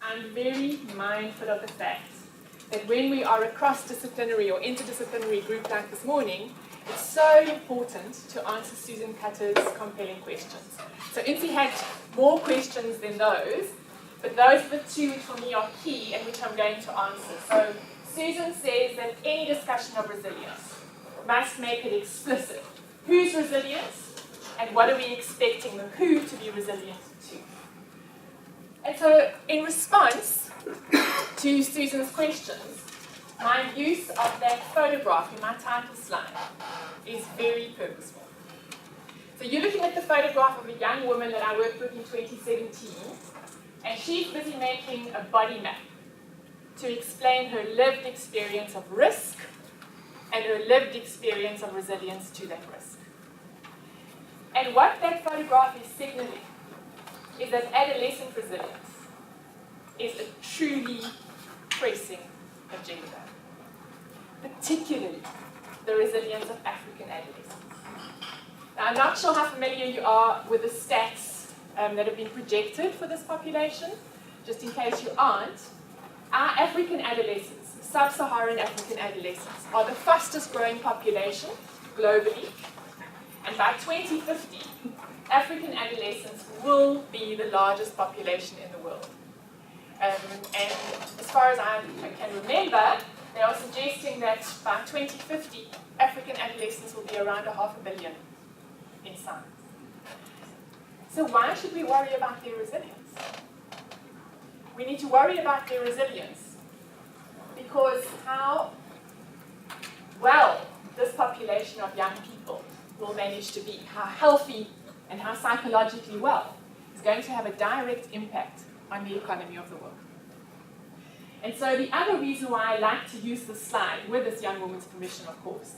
I'm very mindful of the fact that when we are a cross-disciplinary or interdisciplinary group like this morning, it's so important to answer Susan Cutter's compelling questions. So Unti had more questions than those, but those are the two which for me are key and which I'm going to answer. So Susan says that any discussion of resilience must make it explicit. Who's resilient and what are we expecting the who to be resilient to? And so in response to Susan's questions, my use of that photograph in my title slide is very purposeful. So you're looking at the photograph of a young woman that I worked with in 2017, and she's busy making a body map to explain her lived experience of risk and her lived experience of resilience to that risk. And what that photograph is signaling is that adolescent resilience is a truly pressing agenda, particularly the resilience of African adolescents. Now, I'm not sure how familiar you are with the stats that have been projected for this population. Just in case you aren't, our African adolescents, sub-Saharan African adolescents, are the fastest growing population globally. And by 2050, African adolescents will be the largest population in the world. And as far as I can remember, they are suggesting that by 2050, African adolescents will be around 500 million in size. So why should we worry about their resilience? We need to worry about their resilience because how well this population of young people will manage to be, how healthy and how psychologically well, is going to have a direct impact on the economy of the world. And so the other reason why I like to use this slide, with this young woman's permission of course,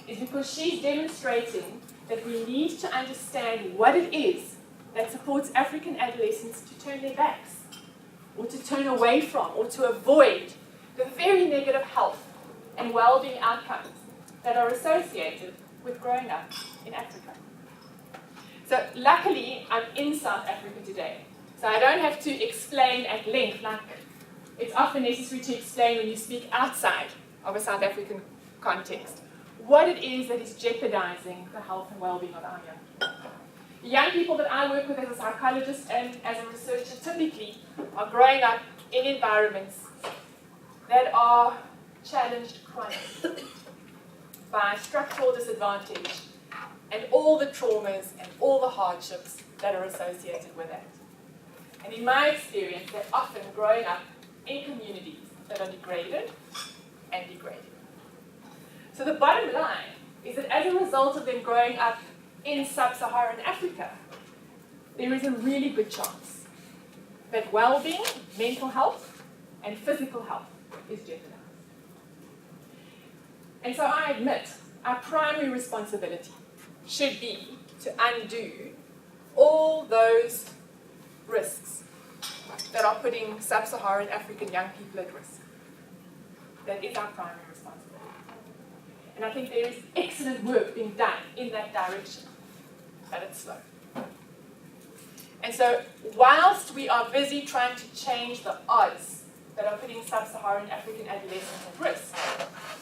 is because she's demonstrating that we need to understand what it is that supports African adolescents to turn their backs, or to turn away from, or to avoid the very negative health and well-being outcomes that are associated with growing up in Africa. So luckily, I'm in South Africa today, so I don't have to explain at length, like it's often necessary to explain when you speak outside of a South African context, what it is that is jeopardizing the health and well-being of our young people. The young people that I work with as a psychologist and as a researcher typically are growing up in environments that are challenged chronically by structural disadvantage and all the traumas and all the hardships that are associated with that. And in my experience, they're often growing up in communities that are degraded and degraded. So the bottom line is that as a result of them growing up in sub-Saharan Africa, there is a really good chance that well-being, mental health, and physical health is jeopardized. And so I admit our primary responsibility should be to undo all those risks that are putting sub-Saharan African young people at risk. That is our primary responsibility. And I think there is excellent work being done in that direction, but it's slow. And so whilst we are busy trying to change the odds that are putting sub-Saharan African adolescents at risk,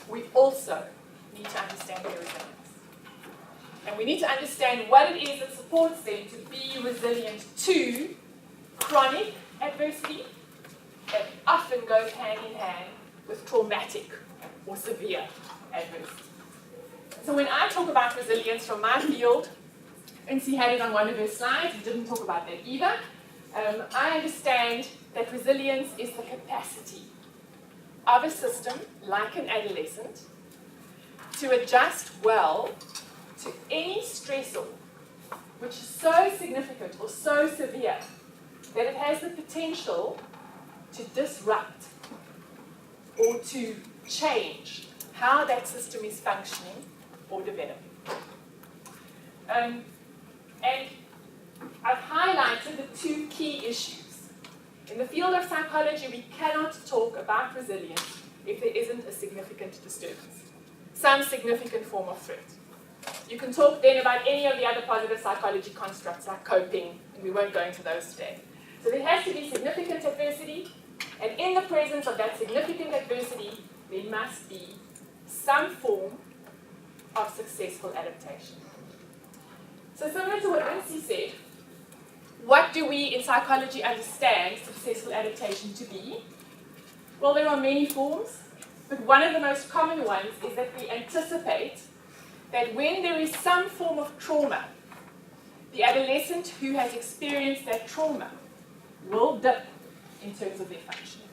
we also need to understand their resilience. And we need to understand what it is that supports them to be resilient to chronic adversity that often goes hand in hand with traumatic or severe adversity. So when I talk about resilience from my field, Unti had it on one of her slides, we didn't talk about that either. I understand that resilience is the capacity of a system, like an adolescent, to adjust well to any stressor which is so significant or so severe that it has the potential to disrupt or to change how that system is functioning or developing. And I've highlighted the two key issues. In the field of psychology, we cannot talk about resilience if there isn't a significant disturbance, some significant form of threat. You can talk then about any of the other positive psychology constructs like coping, and we won't go into those today. So there has to be significant adversity, and in the presence of that significant adversity, there must be some form of successful adaptation. So similar to what Lindsay said, what do we in psychology understand successful adaptation to be? Well, there are many forms, but one of the most common ones is that we anticipate that when there is some form of trauma, the adolescent who has experienced that trauma will dip in terms of their functioning.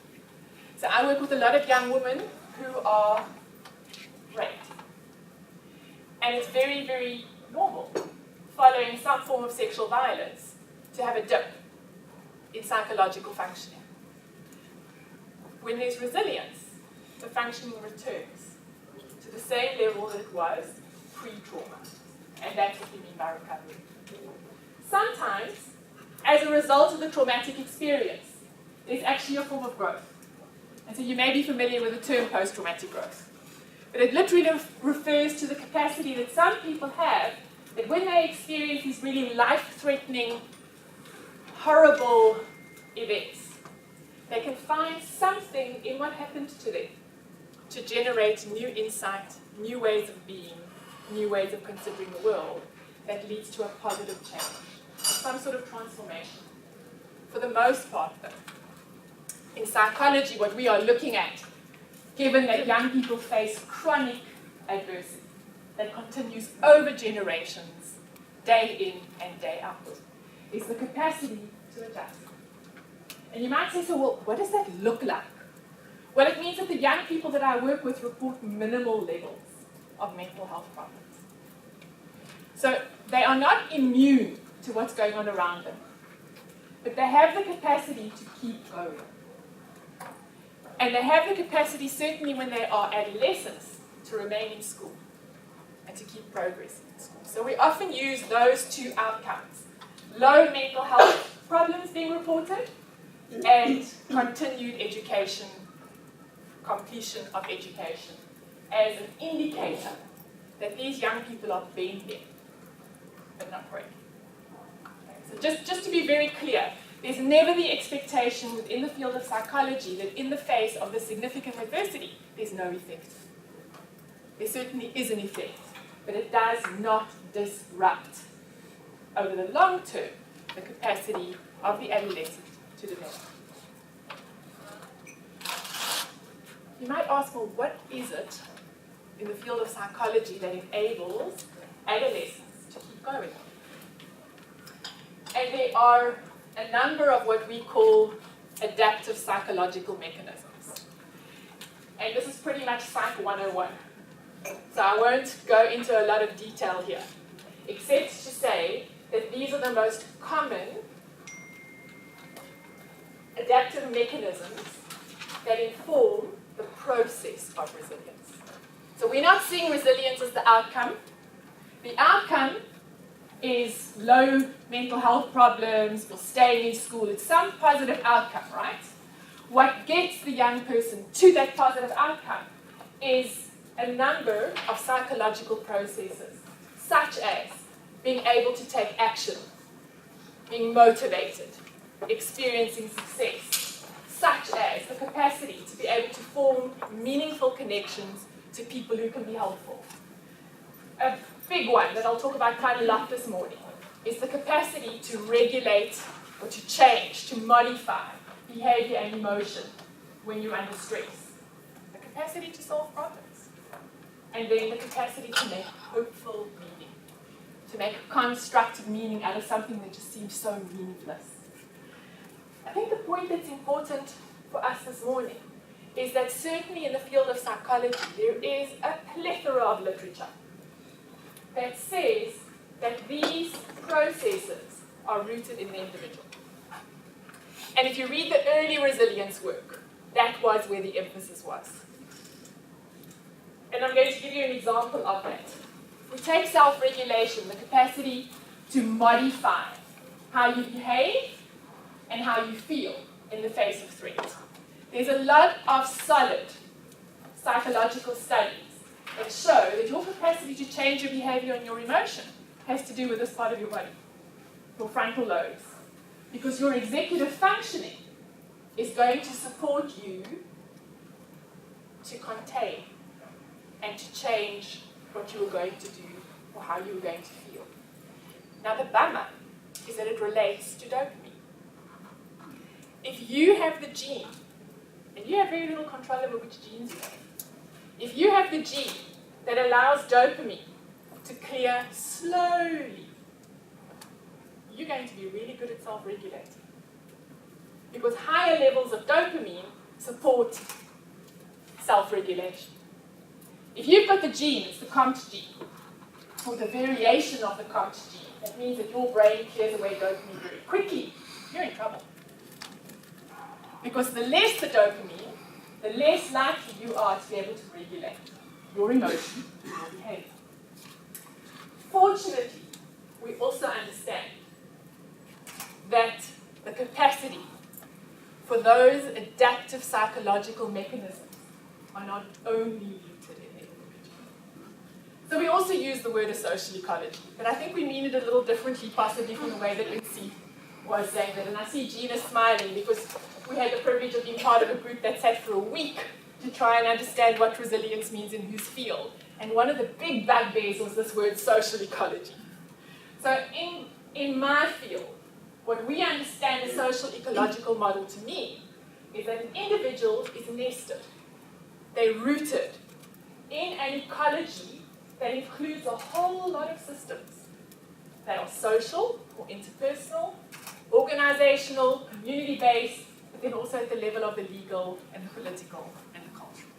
So I work with a lot of young women who are raped. And it's very, very normal, following some form of sexual violence, to have a dip in psychological functioning. When there's resilience, the functioning returns to the same level that it was pre-trauma. And that's what we mean by recovery. Sometimes, as a result of the traumatic experience, there's actually a form of growth. And so you may be familiar with the term post-traumatic growth. But it literally refers to the capacity that some people have that when they experience these really life-threatening, horrible events, they can find something in what happened to them to generate new insight, new ways of being, new ways of considering the world that leads to a positive change, some sort of transformation. For the most part, though, in psychology, what we are looking at, given that young people face chronic adversity that continues over generations, day in and day out, is the capacity to adjust. And you might say, so well, what does that look like? Well, it means that the young people that I work with report minimal levels of mental health problems. So they are not immune to what's going on around them, but they have the capacity to keep going. And they have the capacity, certainly when they are adolescents, to remain in school and to keep progressing in school. So we often use those two outcomes: low mental health problems being reported and continued education, completion of education, as an indicator that these young people are bending, but not breaking. Okay, so just to be very clear, there's never the expectation within the field of psychology that in the face of the significant adversity, there's no effect. There certainly is an effect, but it does not disrupt, over the long term, the capacity of the adolescent to develop. You might ask, well, what is it in the field of psychology that enables adolescents to keep going? And there are a number of what we call adaptive psychological mechanisms. And this is pretty much Psych 101. So I won't go into a lot of detail here, except to say that these are the most common adaptive mechanisms that inform the process of resilience. So we're not seeing resilience as the outcome. The outcome is low mental health problems, or staying in school. It's some positive outcome, right? What gets the young person to that positive outcome is a number of psychological processes, such as being able to take action, being motivated, experiencing success, such as the capacity to be able to form meaningful connections to people who can be helpful. A big one that I'll talk about quite a lot this morning is the capacity to regulate or to change, to modify behavior and emotion when you're under stress. The capacity to solve problems. And then the capacity to make hopeful meaning, to make constructive meaning out of something that just seems so meaningless. I think the point that's important for us this morning is that certainly in the field of psychology, there is a plethora of literature that says that these processes are rooted in the individual. And if you read the early resilience work, that was where the emphasis was. And I'm going to give you an example of that. We take self-regulation, the capacity to modify how you behave and how you feel in the face of threat. There's a lot of solid psychological studies that show that your capacity to change your behavior and your emotion has to do with this part of your body, your frontal lobes, Because your executive functioning is going to support you to contain and to change what you were going to do or how you were going to feel. Now the bummer is that it relates to dopamine. If you have the gene, and you have very little control over which genes you have, if you have the gene that allows dopamine to clear slowly, you're going to be really good at self-regulating. Because higher levels of dopamine support self-regulation. If you've got the gene, it's the COMT gene, or the variation of the COMT gene, that means that your brain clears away dopamine very quickly, you're in trouble. Because the less the dopamine, the less likely you are to be able to regulate your emotion and your behavior. Fortunately, we also understand that the capacity for those adaptive psychological mechanisms are not only rooted in the individual. So we also use the word social ecology, but I think we mean it a little differently, possibly from the way that Lindsay was saying that. And I see Gina smiling because we had the privilege of being part of a group that sat for a week to try and understand what resilience means in whose field. And one of the big bugbears was this word social ecology. So in my field, what we understand a social ecological model to mean is that an individual is nested. They're rooted in an ecology that includes a whole lot of systems that are social or interpersonal, organizational, community-based, but then also at the level of the legal and the political and the cultural.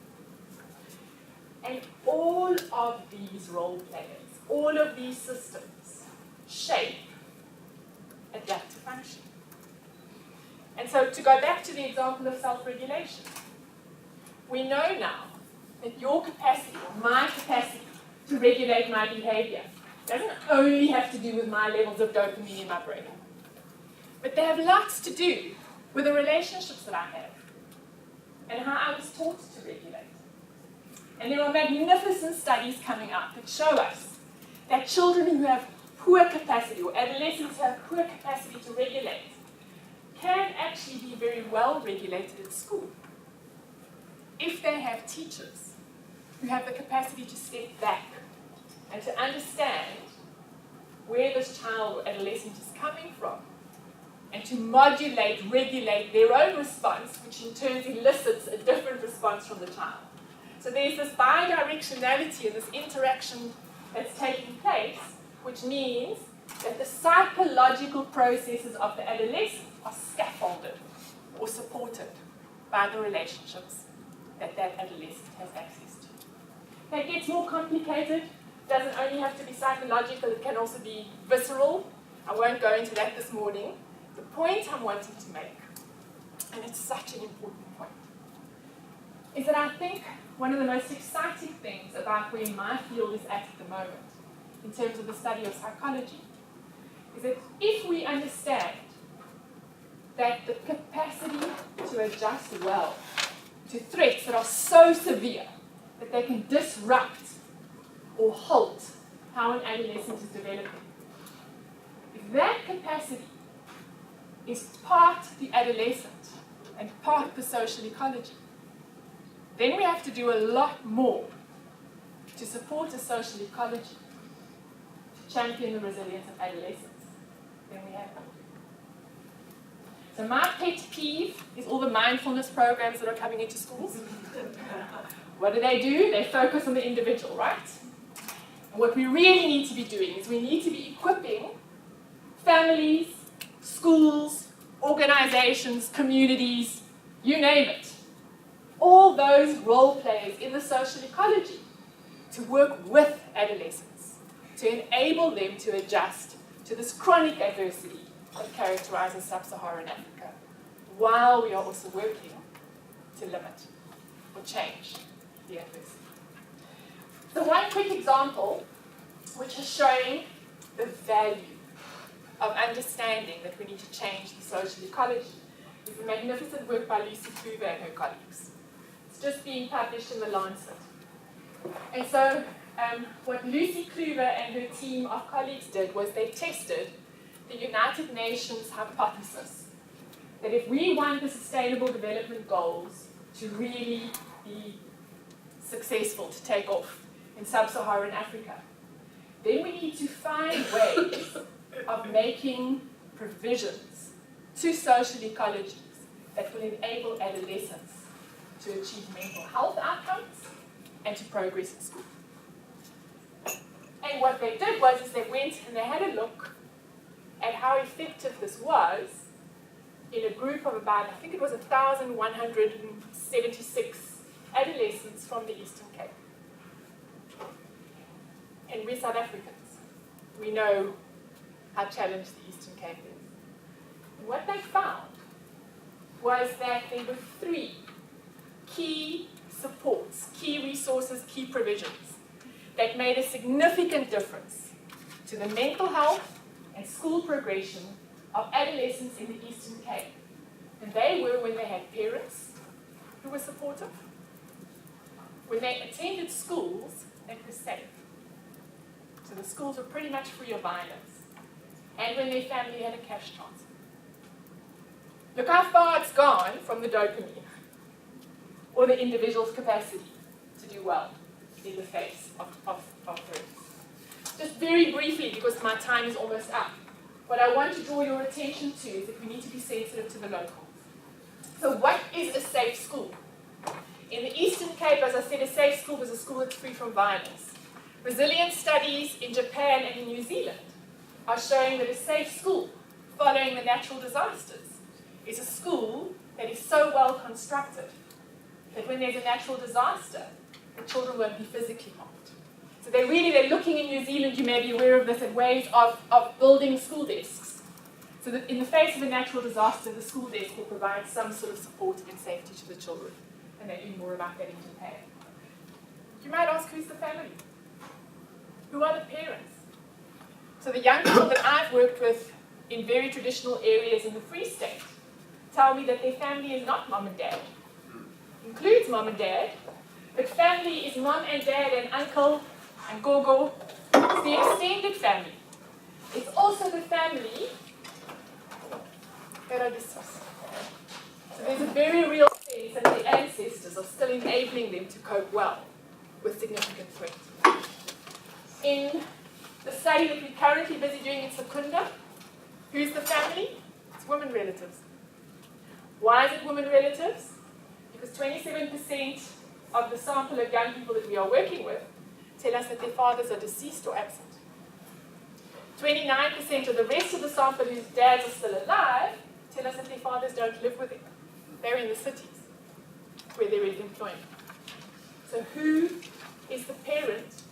And all of these role players, all of these systems shape adaptive function. And so to go back to the example of self-regulation, we know now that your capacity, or my capacity, to regulate my behavior doesn't only have to do with my levels of dopamine in my brain, but they have lots to do with the relationships that I have and how I was taught to regulate. And there are magnificent studies coming out that show us that children who have poor capacity, or adolescents who have poor capacity to regulate, can actually be very well regulated at school if they have teachers who have the capacity to step back and to understand where this child or adolescent is coming from and to modulate, regulate their own response, which in turn elicits a different response from the child. So there's this bidirectionality and this interaction that's taking place, which means that the psychological processes of the adolescent are scaffolded or supported by the relationships that that adolescent has access to. That gets more complicated. It doesn't only have to be psychological, it can also be visceral. I won't go into that this morning. The point I'm wanting to make, and it's such an important point, is that I think one of the most exciting things about where my field is at the moment, in terms of the study of psychology, is that if we understand that the capacity to adjust well to threats that are so severe that they can disrupt or halt how an adolescent is developing, if that capacity is part the adolescent and part the social ecology, then we have to do a lot more to support a social ecology to champion the resilience of adolescents than we have. So my pet peeve is all the mindfulness programs that are coming into schools. What do? They focus on the individual, right? And what we really need to be doing is we need to be equipping families, schools, organizations, communities, you name it, all those role players in the social ecology to work with adolescents, to enable them to adjust to this chronic adversity that characterizes sub-Saharan Africa, while we are also working to limit or change the adversity. So one quick example, which is showing the value of understanding that we need to change the social ecology, is the magnificent work by Lucy Kluwer and her colleagues. It's just being published in The Lancet. And so what Lucy Kluwer and her team of colleagues did was they tested the United Nations hypothesis that if we want the Sustainable Development Goals to really be successful, to take off in sub-Saharan Africa, then we need to find ways of making provisions to social ecologies that will enable adolescents to achieve mental health outcomes and to progress in school. And what they did was they went and they had a look at how effective this was in a group of about, I think it was 1,176 adolescents from the Eastern Cape. And we're South Africans. We know how challenged the Eastern Cape is. And what they found was that there were 3 key supports, key resources, key provisions that made a significant difference to the mental health and school progression of adolescents in the Eastern Cape. And they were when they had parents who were supportive, when they attended schools that were safe. So the schools were pretty much free of violence, and when their family had a cash transfer. Look how far it's gone from the dopamine or the individual's capacity to do well in the face of threats. Just very briefly, because my time is almost up, what I want to draw your attention to is that we need to be sensitive to the locals. So what is a safe school? In the Eastern Cape, as I said, a safe school was a school that's free from violence. Resilience studies in Japan and in New Zealand are showing that a safe school following the natural disasters is a school that is so well constructed that when there's a natural disaster, the children won't be physically harmed. So they're looking in New Zealand, you may be aware of this, at ways of building school desks. So that in the face of a natural disaster, the school desk will provide some sort of support and safety to the children. And they're doing more about that in Japan. You might ask, who's the family? Who are the parents? So the young people that I've worked with in very traditional areas in the Free State tell me that their family is not mom and dad. Includes mom and dad, but family is mom and dad and uncle and gogo. It's the extended family. It's also the family that are deceased. So there's a very real sense that the ancestors are still enabling them to cope well with significant threats. In the study that we're currently busy doing in Secunda, who's the family? It's women relatives. Why is it women relatives? Because 27% of the sample of young people that we are working with tell us that their fathers are deceased or absent. 29% of the rest of the sample whose dads are still alive tell us that their fathers don't live with them. They're in the cities where there is employment. So who is the parent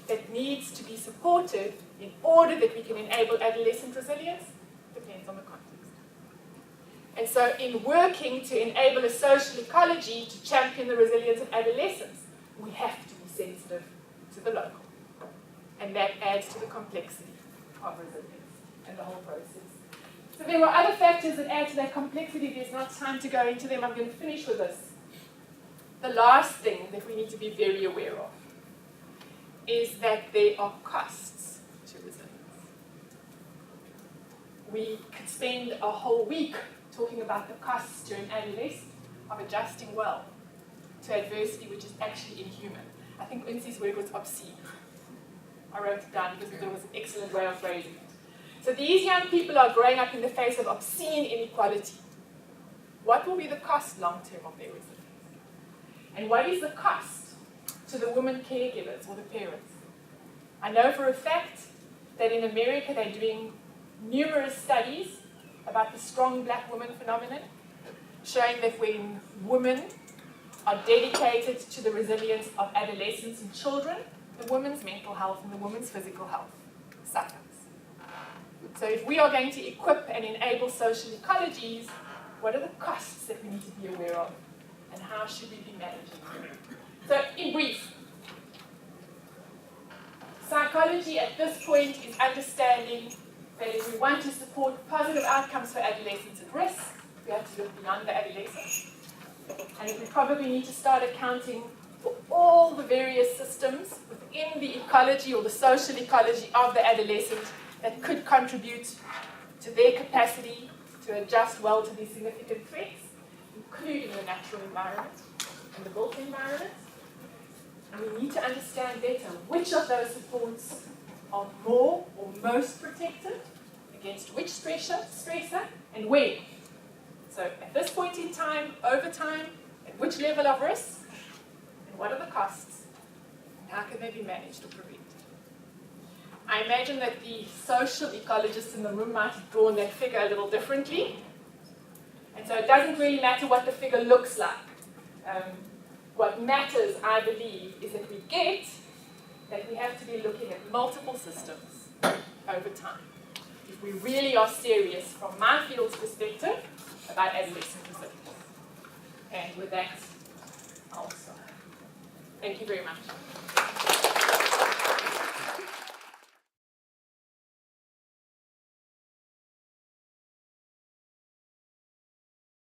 that needs to be supported in order that we can enable adolescent resilience? Depends on the context. And so in working to enable a social ecology to champion the resilience of adolescents, we have to be sensitive to the local. And that adds to the complexity of resilience and the whole process. So there were other factors that add to that complexity. There's not time to go into them. I'm going to finish with this. The last thing that we need to be very aware of is that there are costs to resilience. We could spend a whole week talking about the costs to an adolescent of adjusting well to adversity which is actually inhuman. I think Unsi's word was obscene. I wrote it down because it was an excellent way of phrasing it. So these young people are growing up in the face of obscene inequality. What will be the cost long-term of their resilience? And what is the cost to the women caregivers or the parents? I know for a fact that in America they're doing numerous studies about the strong black woman phenomenon, showing that when women are dedicated to the resilience of adolescents and children, the woman's mental health and the woman's physical health suffers. So if we are going to equip and enable social ecologies, what are the costs that we need to be aware of? And how should we be managing them? So in brief, psychology at this point is understanding that if we want to support positive outcomes for adolescents at risk, we have to look beyond the adolescent. And we probably need to start accounting for all the various systems within the ecology or the social ecology of the adolescent that could contribute to their capacity to adjust well to these significant threats, including the natural environment and the built environment. And we need to understand better which of those supports are more or most protective against which stressor and when. So at this point in time, over time, at which level of risk, and what are the costs, and how can they be managed or prevented. I imagine that the social ecologists in the room might have drawn that figure a little differently. And so it doesn't really matter what the figure looks like. What matters, I believe, is that we get that we have to be looking at multiple systems over time. If we really are serious, from my field's perspective, about adolescent resilience. And with that, I'll stop. Thank you very much.